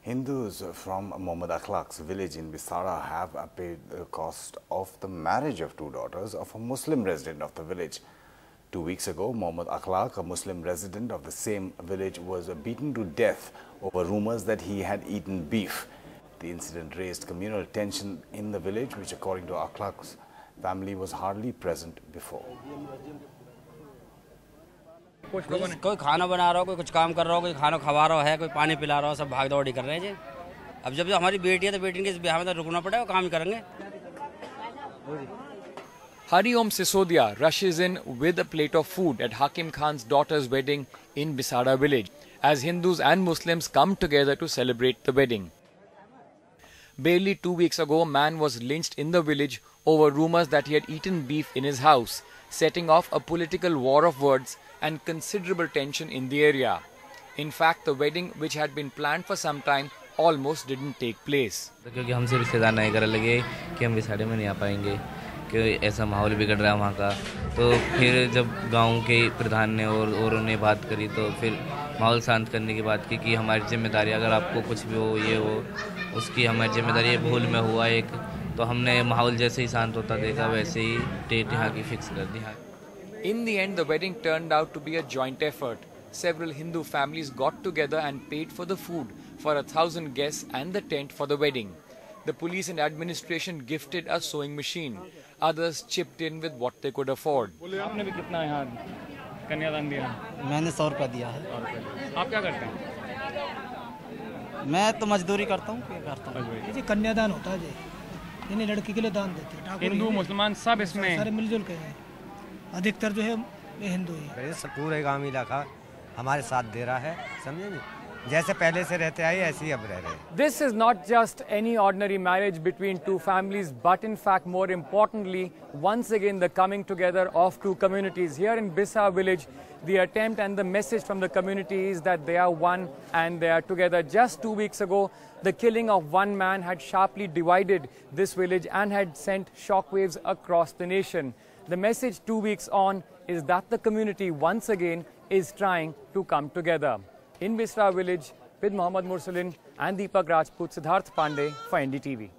Hindus from Mohammad Akhlaq's village in Bisara have paid the cost of the marriage of two daughters of a Muslim resident of the village. 2 weeks ago, Mohammad Akhlaq, a Muslim resident of the same village, was beaten to death over rumors that he had eaten beef. The incident raised communal tension in the village, which according to Akhlaq's family was hardly present before. कोई खाना बना रहा हो, कोई कुछ काम कर रहा हो, कोई खाना खवा रहा है, कोई पानी पिला रहा हो, सब भाग दौड़ी कर रहे हैं जी। अब जब हमारी बेटी है तो बेटी के ब्याह में तो रुकना पड़ेगा, काम ही करेंगे। Hari Om Sisodia rushes in with a plate of food at Hakim Khan's daughter's wedding in Bisara village as Hindus and Muslims come together to celebrate the wedding. Barely 2 weeks ago, a man was lynched in the village over rumors that he had eaten beef in his house, setting off a political war of words and considerable tension in the area. In fact, the wedding, which had been planned for some time, almost didn't take place. क्योंकि हमसे रिश्तेदार नहीं करने लगे कि हम बिसाड़े में नहीं आ पाएंगे, कि ऐसा माहौल बिगड़ रहा है वहाँ का। तो फिर जब गांव के प्रधान ने और उन्हें बात करी तो फिर माहौल शांत करने की बात की कि हमारी जिम्मेदारी, अगर आपको कुछ भी हो ये हो उसकी हमारी जिम्मेदारी, भूल में हुआ एक, तो हमने माहौल जैसे ही शांत होता देखा वैसे ही डेट यहाँ की फिक्स कर दी। In the end, the wedding turned out to be a joint effort. Several Hindu families got together and paid for the food for 1,000 guests and the tent for the wedding. The police and administration gifted a sewing machine. Others chipped in with what they could afford. आपने भी कितना यहाँ कन्यादान दिया? मैंने 100 रुपया दिया है। आप क्या करते हैं? मैं तो मजदूरी करता हूँ, क्या करता हूँ। जी कन्यादान होता है जी, इन्हें लड़की के लिए दान देते हैं। हिंदू मुसलमान सब इसमें सारे मिलजुल के हैं, अधिकतर जो है हिंदू ही। पूरे गांव इलाका हमारे साथ दे रहा है, समझे नहीं, जैसे पहले से रहते आए ऐसे ही अब रह रहे हैं। This is not just any ordinary marriage between two families, but in fact, more importantly, once again the coming together of two communities. Here in Bisara village, the attempt and the message from the community is that they are one and they are together. Just 2 weeks ago, the killing of one man had sharply divided this village and had sent shockwaves across the nation. The message 2 weeks on is that the community once again is trying to come together. In Bisara village, with Mohammad Mursalin and Deepak Rajput, Siddharth Pandey for NDTV.